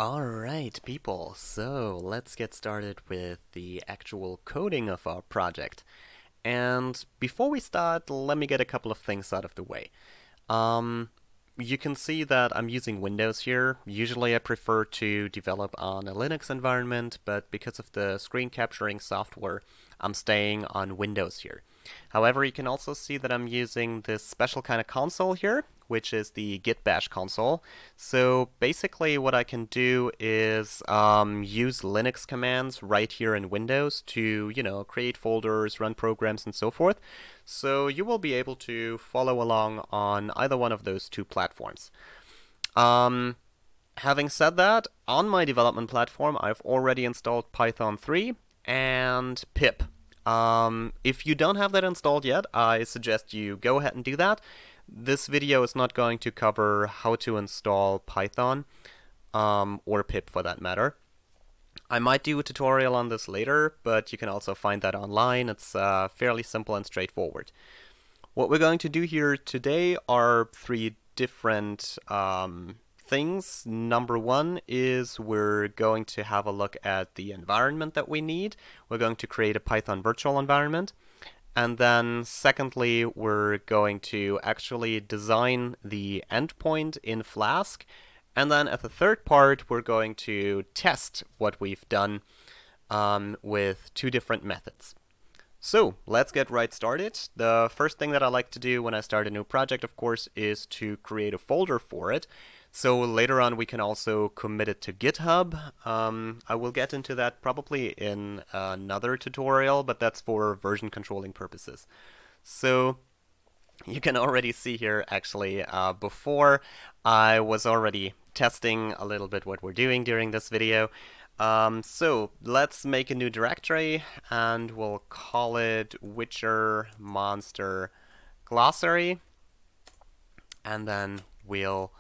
Alright, people, so let's get started with the actual coding of our project. And before we start, let me get a couple of things out of the way. Um, you can see that I'm using Windows here. Usually I prefer to develop on a Linux environment, but because of the screen capturing software, I'm staying on Windows here. However, you can also see that I'm using this special kind of console here, which is the Git Bash console. So basically what I can do is use Linux commands right here in Windows to, create folders, run programs, and so forth. So you will be able to follow along on either one of those two platforms. Um, Having said that, on my development platform, I've already installed Python 3 and pip. If you don't have that installed yet, I suggest you go ahead and do that. This video is not going to cover how to install Python, or pip for that matter. I might do a tutorial on this later, but you can also find that online. It's fairly simple and straightforward. What we're going to do here today are three different things. Number one is we're going to have a look at the environment that we need. We're going to create a Python virtual environment. And then secondly, we're going to actually design the endpoint in Flask. And then at the third part, we're going to test what we've done with two different methods. So let's get right started. The first thing that I like to do when I start a new project, of course, is to create a folder for it. So later on we can also commit it to GitHub. I will get into that probably in another tutorial, but that's for version controlling purposes. So you can already see here, actually, before I was already testing a little bit what we're doing during this video. So let's make a new directory and we'll call it Witcher Monster Glossary. And then we'll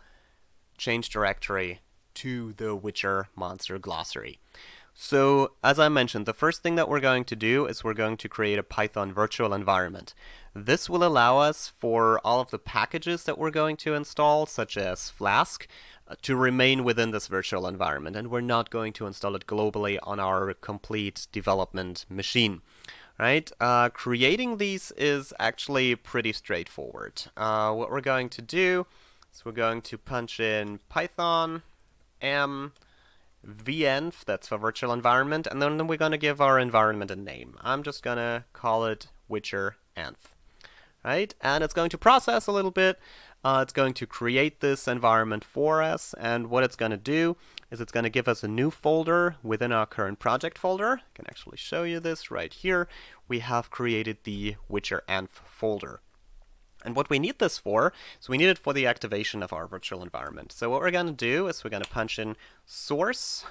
change directory to the Witcher Monster Glossary. So, as I mentioned, the first thing that we're going to do is we're going to create a Python virtual environment. This will allow us for all of the packages that we're going to install, such as Flask, to remain within this virtual environment, and we're not going to install it globally on our complete development machine. Right? Creating these is actually pretty straightforward. What we're going to do is we're going to punch in Python m venv, that's for virtual environment, and then we're going to give our environment a name. I'm just going to call it Witcher env. Right? And it's going to process a little bit. It's going to create this environment for us, and what it's going to do is it's going to give us a new folder within our current project folder. I can actually show you this right here. We have created the Witcher env folder. And what we need this for is we need it for the activation of our virtual environment. So what we're going to do is we're going to punch in source,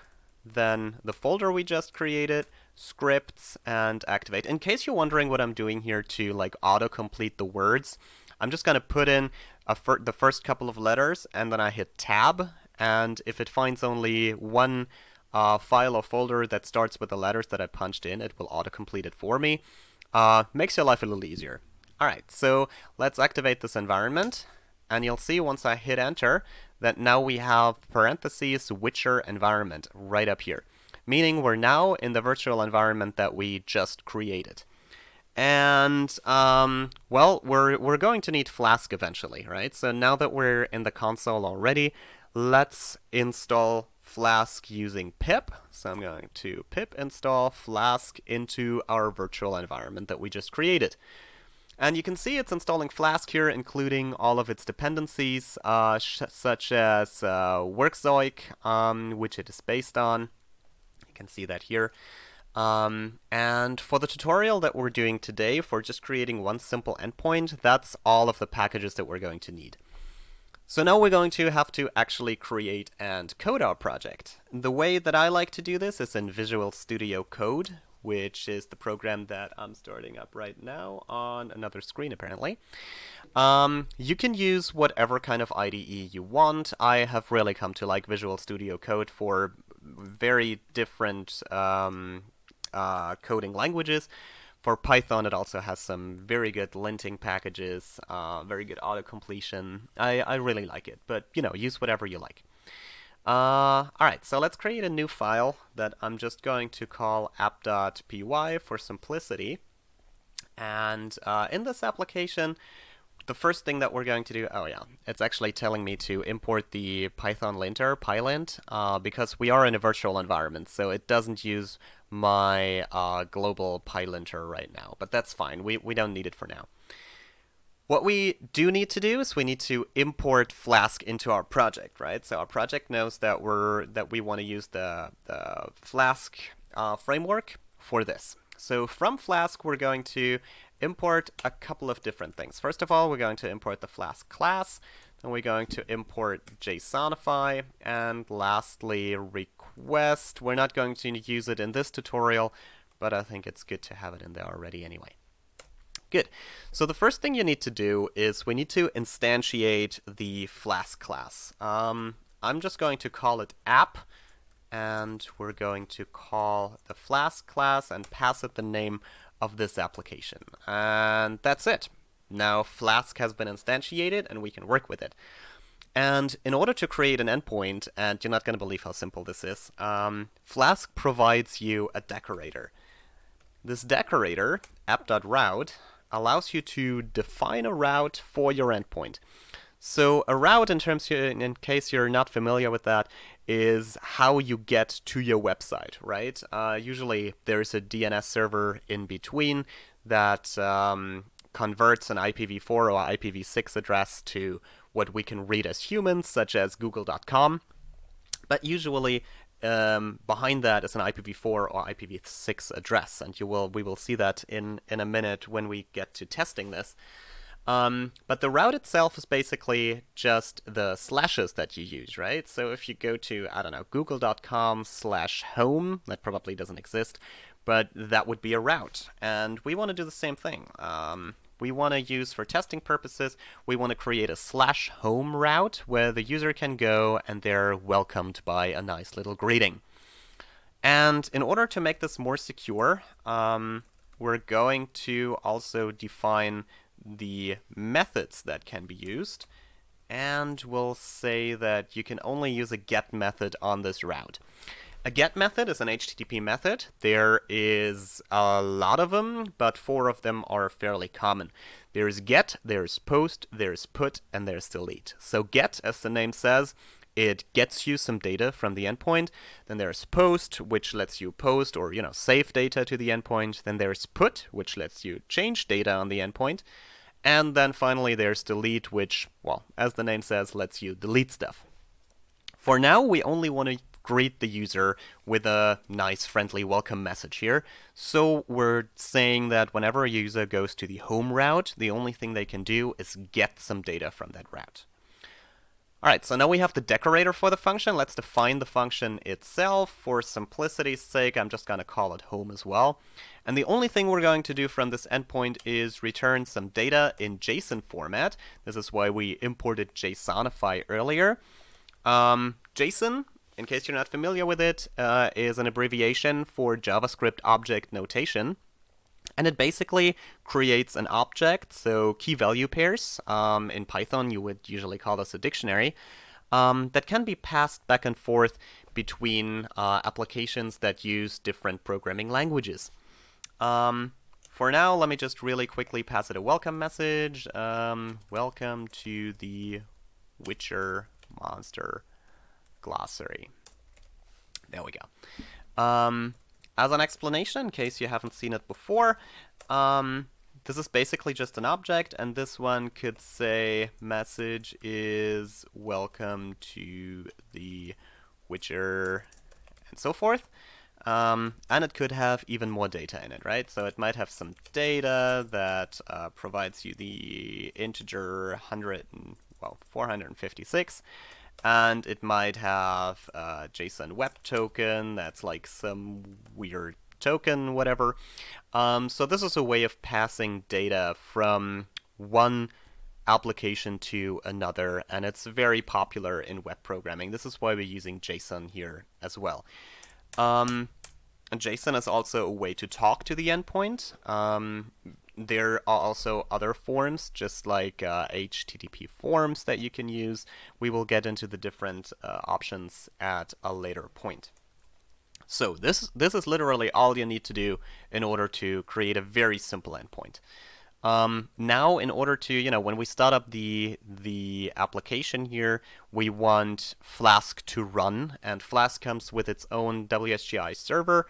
then the folder we just created, scripts, and activate. In case you're wondering what I'm doing here to autocomplete the words, I'm just going to put in the first couple of letters, and then I hit tab, and if it finds only one file or folder that starts with the letters that I punched in, it will autocomplete it for me. Makes your life a little easier. Alright, so let's activate this environment, and you'll see once I hit enter that now we have parentheses Witcher environment right up here, meaning we're now in the virtual environment that we just created. And, well, we're going to need Flask eventually, right? So now that we're in the console already, let's install Flask using pip. So I'm going to pip install Flask into our virtual environment that we just created. And you can see it's installing Flask here, including all of its dependencies, such as Workzoik, which it is based on. You can see that here. And for the tutorial that we're doing today, for just creating one simple endpoint, that's all of the packages that we're going to need. So now we're going to have to actually create and code our project. The way that I like to do this is in Visual Studio Code, which is the program that I'm starting up right now on another screen, apparently. You can use whatever kind of IDE you want. I have really come to like Visual Studio Code for very different coding languages. For Python, it also has some very good linting packages, very good auto-completion. I really like it, but use whatever you like. Alright, so let's create a new file that I'm just going to call app.py for simplicity. And in this application, the first thing that we're going to do, oh yeah, it's actually telling me to import the Python linter, pylint, because we are in a virtual environment, so it doesn't use my global pylinter right now, but that's fine. We don't need it for now. What we do need to do is we need to import Flask into our project, right? So our project knows that we want to use the Flask framework for this. So from Flask, we're going to import a couple of different things. First of all, we're going to import the Flask class. Then we're going to import JSONify, and lastly, request. We're not going to use it in this tutorial, but I think it's good to have it in there already anyway. Good. So the first thing you need to do is we need to instantiate the Flask class. I'm just going to call it app, and we're going to call the Flask class and pass it the name of this application. And that's it. Now Flask has been instantiated and we can work with it. And in order to create an endpoint, and you're not going to believe how simple this is, Flask provides you a decorator. This decorator, app.route, allows you to define a route for your endpoint. So a route, in case you're not familiar with that, is how you get to your website, right? Usually there's a DNS server in between that converts an IPv4 or IPv6 address to what we can read as humans, such as google.com. But usually behind that is an IPv4 or IPv6 address, and we will see that in a minute when we get to testing this. But the route itself is basically just the slashes that you use, right? So if you go to, I don't know, google.com/home, that probably doesn't exist, but that would be a route. And we want to do the same thing. We want to use, for testing purposes, we want to create a /home route where the user can go and they're welcomed by a nice little greeting. And in order to make this more secure, we're going to also define the methods that can be used. And we'll say that you can only use a get method on this route. A get method is an HTTP method. There is a lot of them, but 4 of them are fairly common. There's get, there's post, there's put, and there's delete. So get, as the name says, it gets you some data from the endpoint. Then there's post, which lets you post or save data to the endpoint. Then there's put, which lets you change data on the endpoint. And then finally there's delete, which, well, as the name says, lets you delete stuff. For now, we only want to greet the user with a nice friendly welcome message here. So we're saying that whenever a user goes to the home route, the only thing they can do is get some data from that route. Alright, so now we have the decorator for the function. Let's define the function itself. For simplicity's sake, I'm just going to call it home as well. And the only thing we're going to do from this endpoint is return some data in JSON format. This is why we imported JSONify earlier. JSON, in case you're not familiar with it, is an abbreviation for JavaScript object notation. And it basically creates an object, so key-value pairs. In Python, you would usually call this a dictionary, that can be passed back and forth between applications that use different programming languages. For now, let me just really quickly pass it a welcome message. Welcome to the Witcher Monster Glossary. There we go. As an explanation, in case you haven't seen it before, this is basically just an object, and this one could say message is welcome to the Witcher, and so forth. And it could have even more data in it, right? So it might have some data that provides you the integer 456. And it might have a JSON web token that's like some weird token, whatever. So this is a way of passing data from one application to another, and it's very popular in web programming. This is why we're using JSON here as well. And JSON is also a way to talk to the endpoint. there are also other forms, just like HTTP forms that you can use. We will get into the different options at a later point. So this is literally all you need to do in order to create a very simple endpoint. Now, in order to, when we start up the application here, we want Flask to run, and Flask comes with its own WSGI server,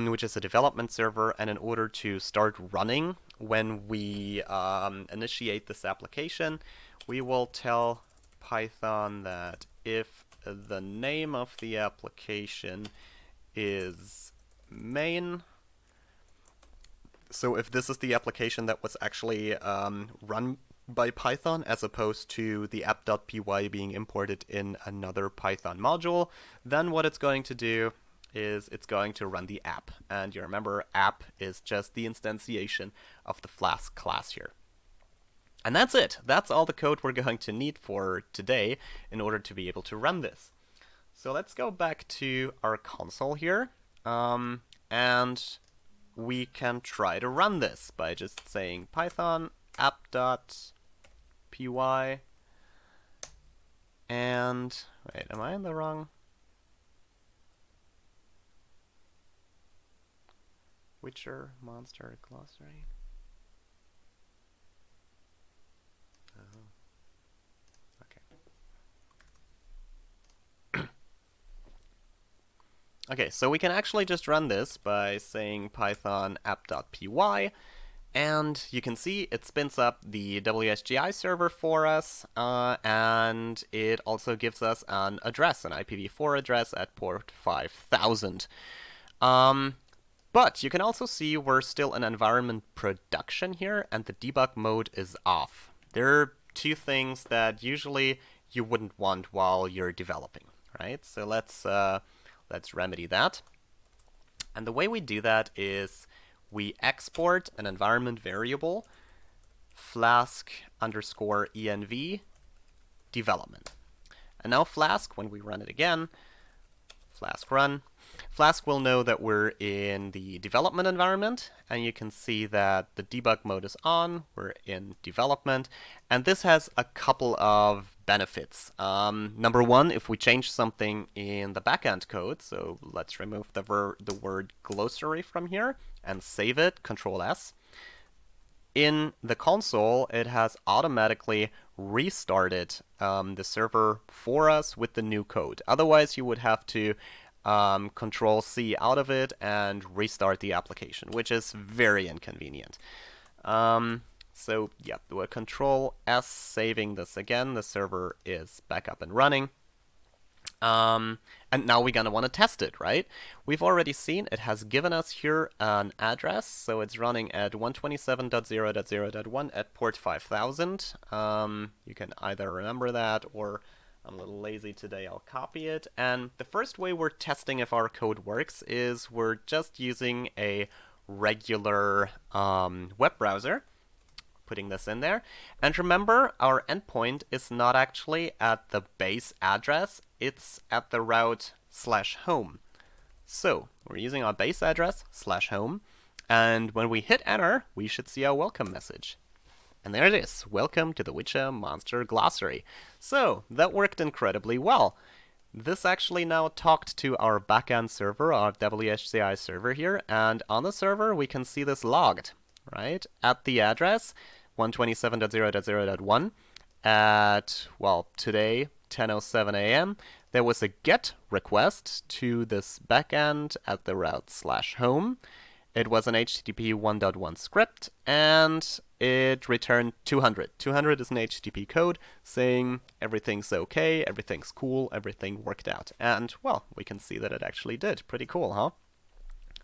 which is a development server, and in order to start running, when we initiate this application, we will tell Python that if the name of the application is main, so if this is the application that was actually run by Python as opposed to the app.py being imported in another Python module, then what it's going to do is it's going to run the app. And you remember, app is just the instantiation of the Flask class here. And that's it. That's all the code we're going to need for today in order to be able to run this. So let's go back to our console here, and we can try to run this by just saying python app.py, and wait, am I in the wrong? Witcher monster glossary. Okay, so we can actually just run this by saying python app.py, and you can see it spins up the WSGI server for us, and it also gives us an address, an IPv4 address at port 5000. But you can also see we're still in environment production here, and the debug mode is off. There are two things that usually you wouldn't want while you're developing, right? So let's remedy that. And the way we do that is we export an environment variable, flask _env development. And now Flask, when we run it again, Flask run, Flask will know that we're in the development environment, and you can see that the debug mode is on, we're in development, and this has a couple of benefits. Number one, if we change something in the backend code, so let's remove the word glossary from here and save it, Control S. In the console, it has automatically restarted the server for us with the new code. Otherwise, you would have to Control C out of it and restart the application, which is very inconvenient. So yeah, we'll Control S, saving this again. The server is back up and running. And now we're gonna want to test it, right? We've already seen it has given us here an address, so it's running at 127.0.0.1 at port 5000. You can either remember that, or I'm a little lazy today, I'll copy it. And the first way we're testing if our code works is we're just using a regular web browser, putting this in there. And remember, our endpoint is not actually at the base address, it's at the route /home. So we're using our base address /home, and when we hit enter, we should see our welcome message. And there it is, welcome to the Witcher Monster Glossary. So that worked incredibly well. This actually now talked to our backend server, our WSGI server here, and on the server we can see this logged, right? At the address 127.0.0.1 at, well, today, 10:07 a.m., there was a GET request to this backend at the route /home. It was an HTTP 1.1 script, and it returned 200. 200 is an HTTP code saying everything's okay, everything's cool, everything worked out. And, well, we can see that it actually did. Pretty cool, huh?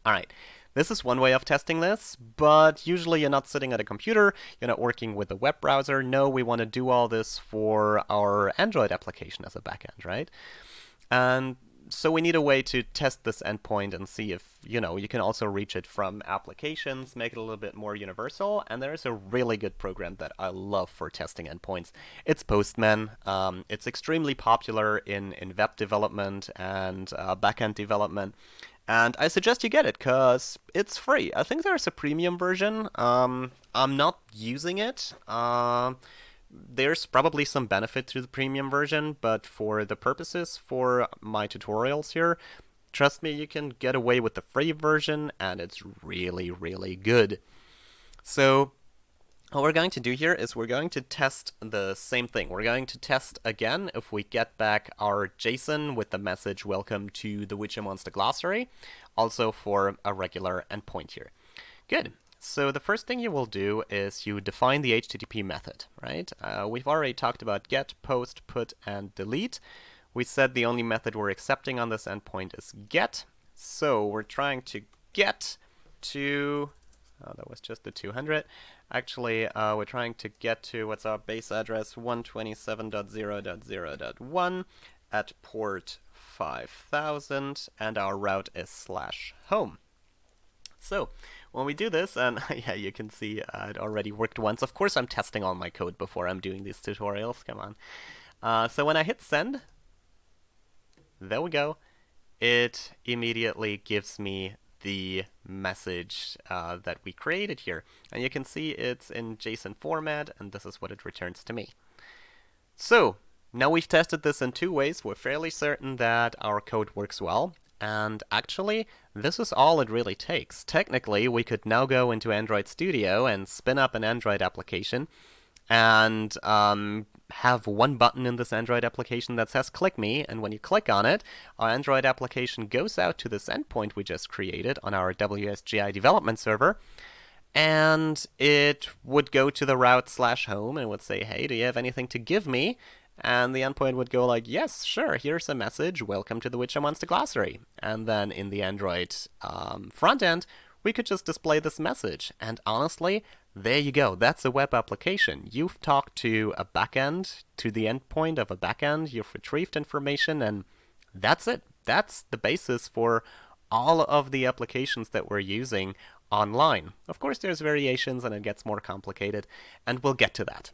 All right. This is one way of testing this, but usually you're not sitting at a computer, you're not working with a web browser. No, we want to do all this for our Android application as a backend, right? And So we need a way to test this endpoint and see if, you can also reach it from applications, make it a little bit more universal. And there's a really good program that I love for testing endpoints. It's Postman. It's extremely popular in web development and backend development. And I suggest you get it because it's free. I think there's a premium version. I'm not using it. There's probably some benefit to the premium version, but for the purposes for my tutorials here, trust me, you can get away with the free version, and it's really, really good. So what we're going to do here is we're going to test the same thing. We're going to test again if we get back our JSON with the message "Welcome to the Witcher Monster Glossary," also for a regular endpoint here. Good. So the first thing you will do is you define the HTTP method, right? We've already talked about get, post, put, and delete. We said the only method we're accepting on this endpoint is get. So we're trying to get to, that was just the 200. Actually, we're trying to get to, what's our base address, 127.0.0.1 at port 5000, and our route is /home. So when we do this, and yeah, you can see it already worked once. Of course, I'm testing all my code before I'm doing these tutorials. Come on. So when I hit send, there we go. It immediately gives me the message that we created here. And you can see it's in JSON format, and this is what it returns to me. So now we've tested this in two ways. We're fairly certain that our code works well. And actually, this is all it really takes. Technically, we could now go into Android Studio and spin up an Android application and have one button in this Android application that says click me, and when you click on it, our Android application goes out to this endpoint we just created on our WSGI development server, and it would go to the route /home and would say, hey, do you have anything to give me? And the endpoint would go like, yes, sure, here's a message, welcome to the Witcher Monster Glossary. And then in the Android front end, we could just display this message. And honestly, there you go. That's a web application. You've talked to a backend, to the endpoint of a backend, you've retrieved information, and that's it. That's the basis for all of the applications that we're using online. Of course, there's variations and it gets more complicated, and we'll get to that.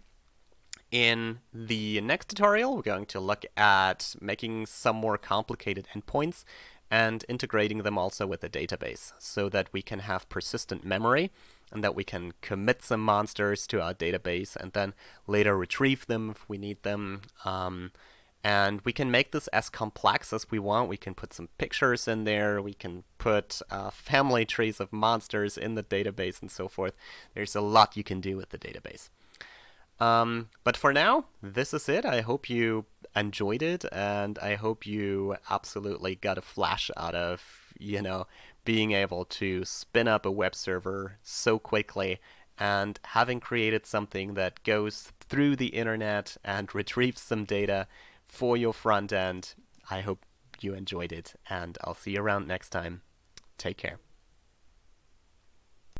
In the next tutorial, we're going to look at making some more complicated endpoints and integrating them also with a database so that we can have persistent memory and that we can commit some monsters to our database and then later retrieve them if we need them. And we can make this as complex as we want. We can put some pictures in there. We can put family trees of monsters in the database and so forth. There's a lot you can do with the database. But for now, this is it. I hope you enjoyed it, and I hope you absolutely got a flash out of, being able to spin up a web server so quickly and having created something that goes through the internet and retrieves some data for your front end. I hope you enjoyed it, and I'll see you around next time. Take care.